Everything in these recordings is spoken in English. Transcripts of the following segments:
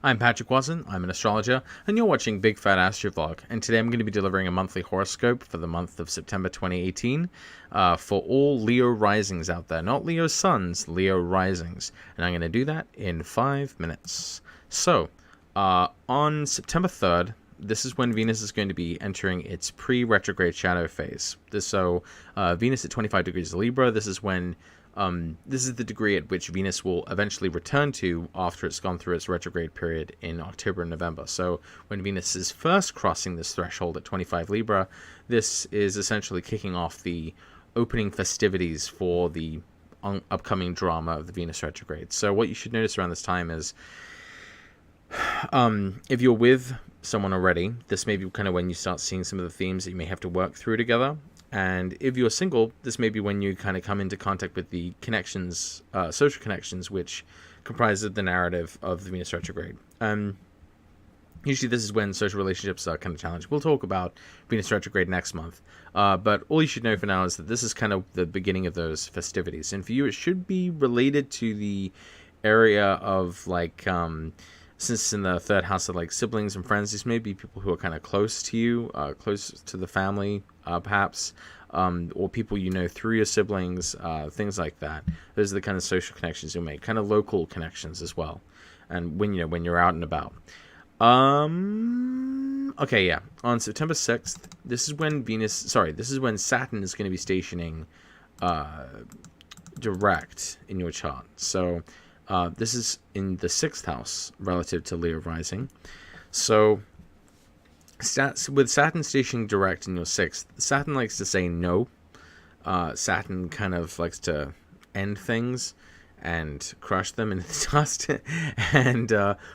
I'm Patrick Watson, I'm an astrologer, and you're watching Big Fat Astro Vlog, and today I'm going to be delivering a monthly horoscope for the month of September 2018 for all Leo risings out there. Not Leo suns, Leo risings. And I'm going to do that in 5 minutes. So, on September 3rd, this is when Venus is going to be entering its pre-retrograde shadow phase. Venus at 25 degrees Libra, this is when this is the degree at which Venus will eventually return to after it's gone through its retrograde period in October and November. So when Venus is first crossing this threshold at 25 Libra, this is essentially kicking off the opening festivities for the upcoming drama of the Venus retrograde. So what you should notice around this time is if you're with someone already, this may be kind of when you start seeing some of the themes that you may have to work through together. And if you're single, this may be when you kind of come into contact with the connections, social connections, which comprise of the narrative of the Venus retrograde. Usually this is when social relationships are kind of challenged. We'll talk about Venus retrograde next month. But all you should know for now is that this is kind of the beginning of those festivities. And for you, it should be related to the area of like... since in the third house of like siblings and friends, these may be people who are kind of close to you, close to the family, perhaps, or people you know through your siblings, things like that. Those are the kind of social connections you'll make, kind of local connections as well. And when you're out and about. Okay, yeah. On September 6th, this is when Saturn is going to be stationing direct in your chart. So this is in the 6th house relative to Leo rising. So with Saturn stationing direct in your 6th, Saturn likes to say no. Saturn kind of likes to end things and crush them in the dust. And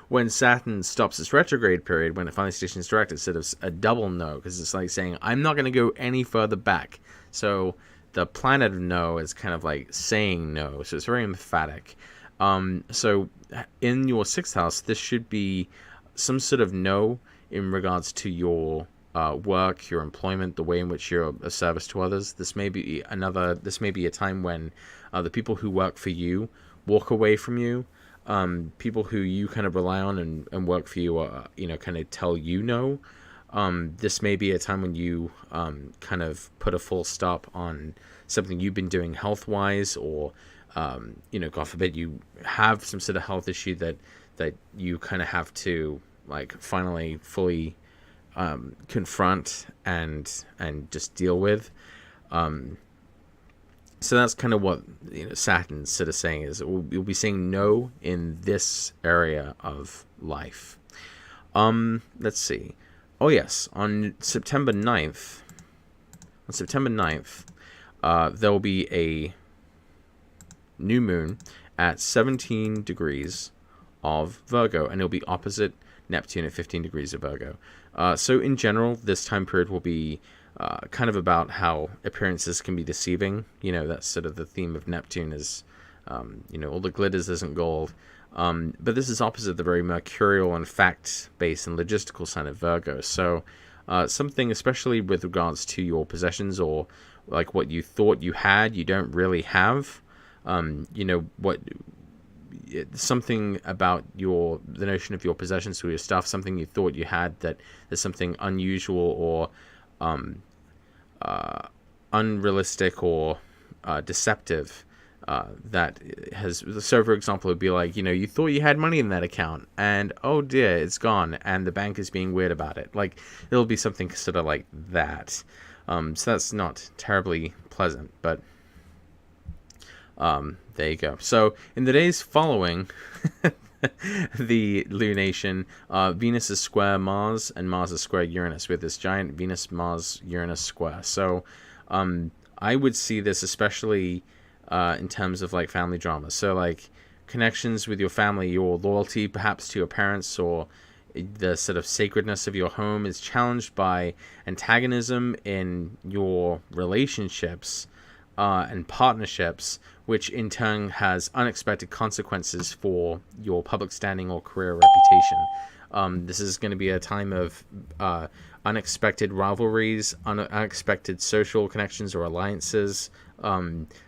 when Saturn stops its retrograde period, when it finally stations direct, it's sort of a double no, because it's like saying, I'm not going to go any further back. So the planet of no is kind of like saying no. So it's very emphatic. So in your 6th house, this should be some sort of no in regards to your work, your employment, the way in which you're a service to others. This may be a time when the people who work for you walk away from you. People who you kind of rely on and work for you, kind of tell you no. This may be a time when you kind of put a full stop on something you've been doing health-wise, or God forbid you have some sort of health issue that you kind of have to like finally fully confront and just deal with. So that's kind of what Saturn's sort of saying is you'll be saying no in this area of life. Let's see. Oh yes, on September 9th, there will be a new moon at 17 degrees of Virgo, and it'll be opposite Neptune at 15 degrees of Virgo. So in general, this time period will be kind of about how appearances can be deceiving. That's sort of the theme of Neptune is, all the glitters isn't gold. But this is opposite the very mercurial and fact-based and logistical sign of Virgo. So something, especially with regards to your possessions or like what you thought you had, you don't really have. Something about the notion of your possessions or your stuff, something you thought you had that there's something unusual or unrealistic or deceptive that has. So for example, it would be like, you thought you had money in that account and oh dear, it's gone, and the bank is being weird about it. Like it'll be something sort of like that. So that's not terribly pleasant, but there you go. So in the days following the lunation, Venus is square Mars and Mars is square Uranus with this giant Venus-Mars-Uranus square. So I would see this especially in terms of like family drama. So like connections with your family, your loyalty perhaps to your parents, or the sort of sacredness of your home is challenged by antagonism in your relationships and partnerships, which in turn has unexpected consequences for your public standing or career reputation. This is going to be a time of unexpected rivalries, unexpected social connections or alliances,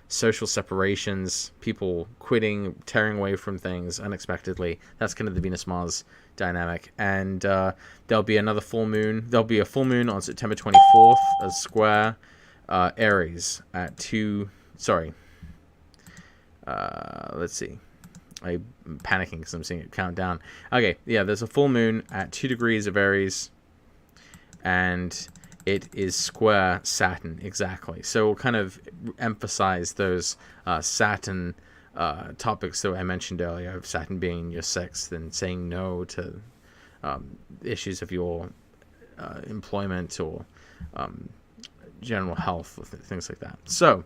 social separations, people quitting, tearing away from things unexpectedly. That's kind of the Venus-Mars dynamic. And there'll be another full moon. There'll be a full moon on September 24th, a square Aries at 2... Sorry. Let's see. I'm panicking because I'm seeing it count down. Okay, yeah, there's a full moon at 2 degrees of Aries, and it is square Saturn, exactly. So we'll kind of emphasize those Saturn topics that I mentioned earlier, of Saturn being in your sixth and saying no to issues of your employment or general health, or things like that. So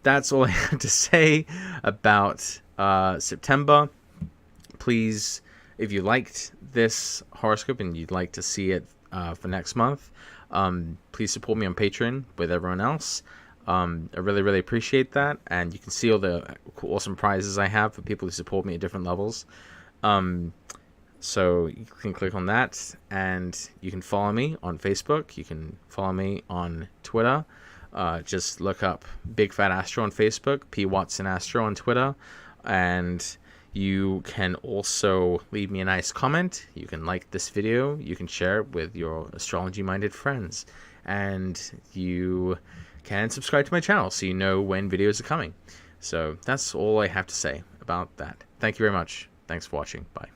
that's all I have to say about September. Please, if you liked this horoscope and you'd like to see it for next month, please support me on Patreon with everyone else. I really, really appreciate that. And you can see all the awesome prizes I have for people who support me at different levels. So you can click on that, and you can follow me on Facebook. You can follow me on Twitter. Just look up Big Fat Astro on Facebook, P. Watson Astro on Twitter, and you can also leave me a nice comment. You can like this video. You can share it with your astrology-minded friends, and you can subscribe to my channel so you know when videos are coming. So that's all I have to say about that. Thank you very much. Thanks for watching. Bye.